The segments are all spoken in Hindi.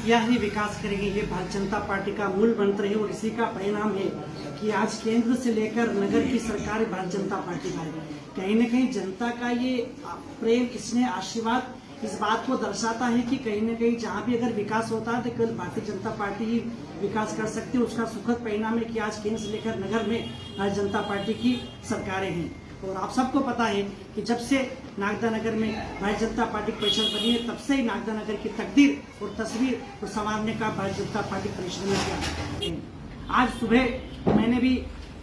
किया ही विकास करेंगे, ये भारतीय जनता पार्टी का मूल मंत्र है और इसी का परिणाम है कि आज केंद्र से लेकर नगर की सरकार भारतीय जनता पार्टी का है। कहीं न कहीं जनता का ये प्रेम, स्नेह, आशीर्वाद इस बात को दर्शाता है कि कहीं न कहीं जहाँ भी अगर विकास होता है तो केवल भारतीय जनता पार्टी ही विकास कर सकती है। उसका सुखद परिणाम है कि आज केंद्र से लेकर नगर में भारतीय जनता पार्टी की सरकारें हैं। और आप सबको पता है कि जब से नागदा नगर में भारतीय जनता पार्टी परिषद बनी है, तब से ही नागदा नगर की तकदीर और तस्वीर को संवारने का भारतीय जनता पार्टी परिषद ने किया। आज सुबह मैंने भी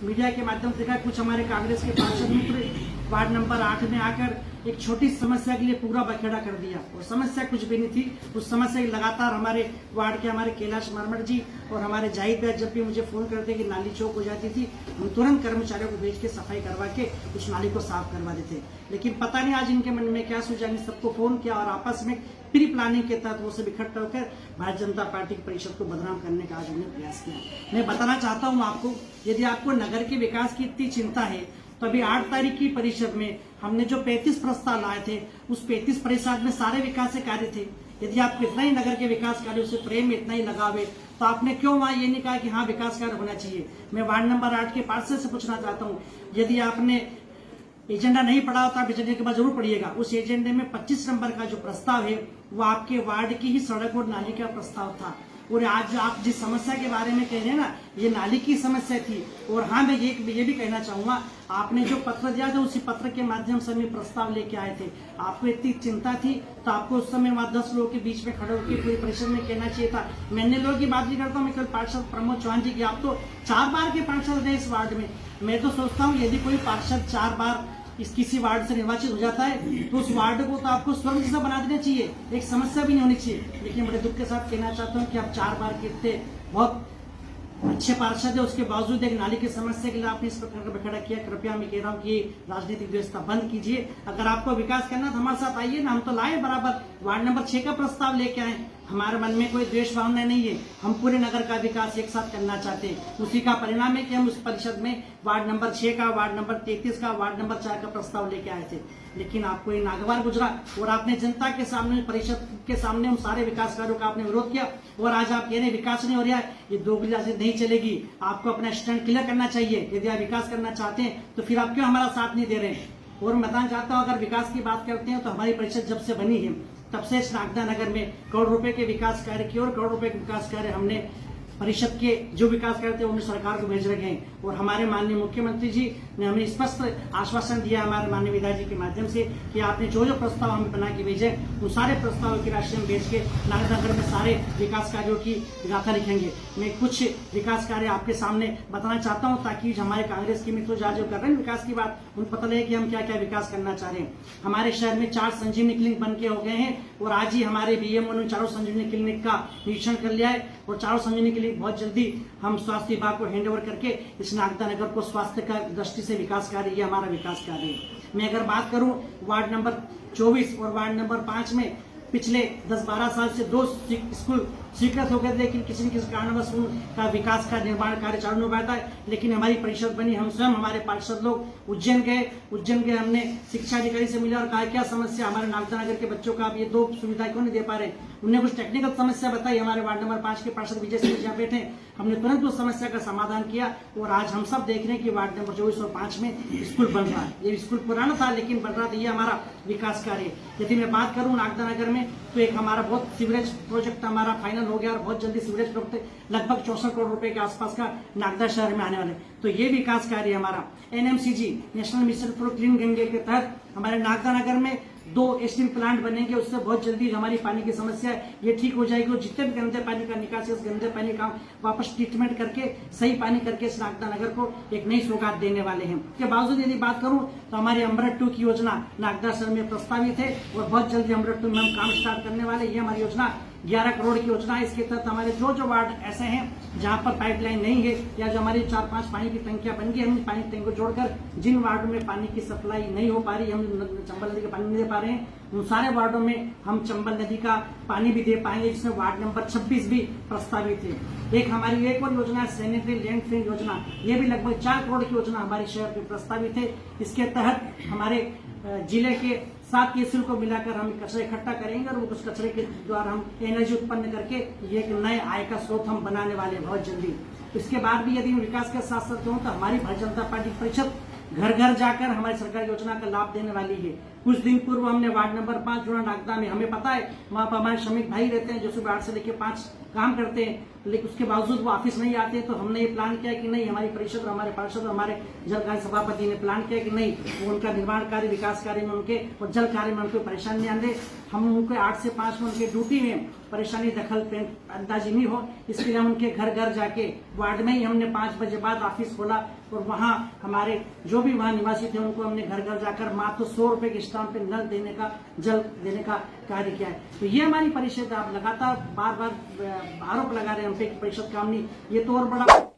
मीडिया के माध्यम से देखा, कुछ हमारे कांग्रेस के पार्षद मित्र वार्ड नंबर 8 में आकर एक छोटी समस्या के लिए पूरा बखेड़ा कर दिया और समस्या कुछ भी नहीं थी। उस समस्या की लगातार हमारे वार्ड के हमारे कैलाश मरमट जी और हमारे जाहिद भाई जब भी मुझे फोन करते कि नाली चौक हो जाती थी, हम तुरंत कर्मचारियों को भेज के सफाई करवा के उस नाली को साफ करवा देते। लेकिन पता नहीं आज इनके मन में क्या सोचा, इन सबको फोन किया और आपस में प्री प्लानिंग के तहत वो सब इकट्ठा होकर भारतीय जनता पार्टी की परिषद को बदनाम करने का आज हमने प्रयास किया। मैं बताना चाहता हूँ आपको, यदि आपको नगर के विकास की इतनी चिंता है तो अभी 8 तारीख की परिषद में हमने जो 35 प्रस्ताव लाए थे, उस 35 प्रस्ताव में सारे विकास के कार्य थे। यदि आपको इतना ही नगर के विकास कार्यों से प्रेम में इतना ही लगाव है तो आपने क्यों वहां ये नहीं कहा कि हाँ विकास कार्य होना चाहिए। मैं वार्ड नंबर 8 के पार्षद से पूछना चाहता हूँ, यदि आपने एजेंडा नहीं पढ़ा होता, आप एजेंडे के बाद जरूर पढ़िएगा। उस एजेंडे में 25 नंबर का जो प्रस्ताव है वो आपके वार्ड की ही सड़क और नाली का प्रस्ताव था। और आज आप जिस समस्या के बारे में कह रहे हैं ना, ये नाली की समस्या थी। और हाँ, मैं ये भी कहना चाहूंगा, आपने जो पत्र दिया था उसी पत्र के माध्यम से हमें प्रस्ताव लेके आए थे। आपको इतनी चिंता थी तो आपको उस समय वहां 10 लोगों के बीच में खड़े होकर पूरी परिषद में कहना चाहिए था। मैंने लोगों की बात नहीं करता हूँ, मैं कल पार्षद प्रमोद चौहान जी की, आप तो 4 बार के पार्षद रहे इस वार्ड में। मैं तो सोचता हूँ यदि कोई पार्षद 4 बार किसी वार्ड से निर्वाचित हो जाता है तो उस वार्ड को तो आपको स्वर्ग जैसा बना देना चाहिए, एक समस्या भी नहीं होनी चाहिए। लेकिन बड़े दुख के साथ कहना चाहता हूँ कि आप 4 बार के थे, बहुत अच्छे पार्षद है, उसके बावजूद एक नाली की समस्या के लिए आपने इस प्रकार का बखेड़ा किया। कृपया मैं कह रहा हूँ कि राजनीतिक व्यवस्था बंद कीजिए। अगर आपको विकास करना तो हमारे साथ आइए ना, हम तो लाए बराबर। वार्ड नंबर 6 का प्रस्ताव लेके आए, हमारे मन में कोई द्वेष भावना नहीं है, हम पूरे नगर का विकास एक साथ करना चाहते हैं। उसी का परिणाम है कि हम उस परिषद में वार्ड नंबर 6 का, वार्ड नंबर 33 का, वार्ड नंबर 4 का प्रस्ताव लेके आए थे। लेकिन आपको ये नागवार गुजरा और आपने जनता के सामने, परिषद के सामने उन सारे विकास कार्यों का आपने विरोध किया। और आज आप कह रहे विकास नहीं हो रहा है, ये दोगली राजनीति नहीं चलेगी। आपको अपना स्टैंड क्लियर करना चाहिए। यदि आप विकास करना चाहते हैं तो फिर आप क्यों हमारा साथ नहीं दे रहे हैं। और मैं बताना चाहता हूँ, अगर विकास की बात करते हैं तो हमारी परिषद जब से बनी है तब से इस नागदा नगर में करोड़ रुपए के विकास कार्य किए और करोड़ रुपए के विकास कार्य हमने परिषद के जो विकास कार्य थे उन्हें सरकार को भेज रखे हैं। और हमारे माननीय मुख्यमंत्री जी ने हमें स्पष्ट आश्वासन दिया हमारे माननीय विधायक जी के माध्यम से कि आपने जो जो प्रस्ताव हमें बना के भेजे उन सारे प्रस्तावों की राशि हम भेज के नागदा नगर में सारे विकास कार्यों की गाथा लिखेंगे। मैं कुछ विकास कार्य आपके सामने बताना चाहता हूँ ताकि हमारे कांग्रेस के मित्र जो कर रहे हैं विकास की बात, उनको पता लगे कि हम क्या क्या विकास करना चाह रहे हैं। हमारे शहर में 4 संजीवनी क्लिनिक बन के हो गए हैं और आज ही हमारे बीएमओ ने 4 संजीवनी क्लिनिक का निरीक्षण कर लिया है और 4 संजीवनी क्लिनिक बहुत जल्दी हम स्वास्थ्य विभाग को हैंड ओवर करके इस नागदा नगर को स्वास्थ्य का दृष्टि से विकास कार्य, ये हमारा विकास कार्य है। मैं अगर बात करूं वार्ड नंबर 24 और वार्ड नंबर 5 में पिछले 10-12 साल से 2 स्कूल स्वीकृत हो गए, लेकिन किसी न किसी कारणवश उनका विकास का निर्माण कार्य चालू नहीं हो पाता है। लेकिन हमारी परिषद बनी, हम स्वयं हमारे पार्षद लोग उज्जैन गए, हमने शिक्षा अधिकारी से मिला और कहा क्या समस्या हमारे नागदा नगर के बच्चों का आप ये 2 सुविधा क्यों नहीं दे पा रहे। उन्हें कुछ टेक्निकल समस्या बताई। हमारे वार्ड नंबर 5 के पार्षद विजय सिंह जहाँ बैठे, हमने तुरंत उस समस्या का समाधान किया और आज हम सब देख रहे हैं कि वार्ड नंबर 24 और 5 में स्कूल बन रहा है। ये स्कूल पुराना था लेकिन बन रहा था, ये हमारा विकास कार्य। यदि मैं बात करूं नागदा नगर में तो एक हमारा बहुत सीवरेज प्रोजेक्ट हमारा फाइनल हो गया और बहुत जल्दी सीवरेज प्रोजेक्ट लगभग 64 करोड़ रुपए के आसपास का नागदा शहर में आने वाले, तो ये विकास कार्य हमारा। NMCG national mission for clean Gange के तहत हमारे नागदा नगर में 2 स्टील प्लांट बनेंगे, उससे बहुत जल्दी हमारी पानी की समस्या है ये ठीक हो जाएगी और जितने भी गंदे पानी का निकासी उस गंदे पानी का वापस ट्रीटमेंट करके सही पानी करके इस नागदा नगर को एक नई सौगात देने वाले हैं। के बावजूद यदि बात करूं तो हमारी अमृत 2 की योजना नागदा शहर में प्रस्तावित है और बहुत जल्दी अमृत 2 में हम काम स्टार्ट करने वाले। ये हमारी योजना 11 करोड़ की योजना है। इसके तहत हमारे जो वार्ड ऐसे हैं जहां पर पाइपलाइन नहीं है या जो हमारी 4-5 पानी की टंकियां बन गई, हम पानी टंकी को जोड़कर जिन वार्डों में पानी की सप्लाई नहीं हो पा रही, हम चंबल नदी का पानी नहीं दे पा रहे हैं, उन सारे वार्डों में हम चंबल नदी का पानी भी दे पाएंगे, जिसमें वार्ड नंबर 26 भी प्रस्तावित है। एक हमारी एक और योजना है सैनिटरी लैंडफिल योजना, ये भी लगभग 4 करोड़ की योजना हमारे शहर में प्रस्तावित है। इसके तहत हमारे जिले के 7 केसीएल को मिलाकर हम कचरा इकट्ठा करेंगे और उस कचरे के द्वारा हम एनर्जी उत्पन्न करके ये एक नए आय का स्रोत हम बनाने वाले हैं बहुत जल्दी। इसके बाद भी यदि विकास के साथ साथ कहूँ तो हमारी भारतीय जनता पार्टी परिषद घर घर जाकर हमारी सरकारी योजना का लाभ देने वाली है। कुछ दिन पूर्व हमने वार्ड नंबर 5 जुड़ा नागदा में, हमें पता है वहाँ पर हमारे श्रमिक भाई रहते हैं जो सुबह 8 से लेकर 5 काम करते हैं, लेकिन उसके बावजूद वो ऑफिस नहीं आते। तो हमने ये प्लान किया कि नहीं, हमारी परिषद और हमारे पार्षद और हमारे जल कार्य सभापति ने प्लान किया कि नहीं, वो उनका निर्माण कार्य विकास कार्य में उनके और जल कार्य में उनको परेशानी नहीं आने, हम उनके 8 से 5 में उनके ड्यूटी में परेशानी दखल अंदाजी नहीं हो, इसके लिए हम उनके घर घर जाके वार्ड में ही हमने 5 बजे बाद ऑफिस खोला और वहाँ हमारे जो भी वहाँ निवासी थे उनको हमने घर घर जाकर मात्र 100 रुपए के स्टाम्प पे नल देने का, जल देने का कार्य किया है। तो ये हमारी परिषद, आप लगातार बार बार आरोप लगा रहे हैं हम पे कि परिषद काम नहीं, ये तो और बड़ा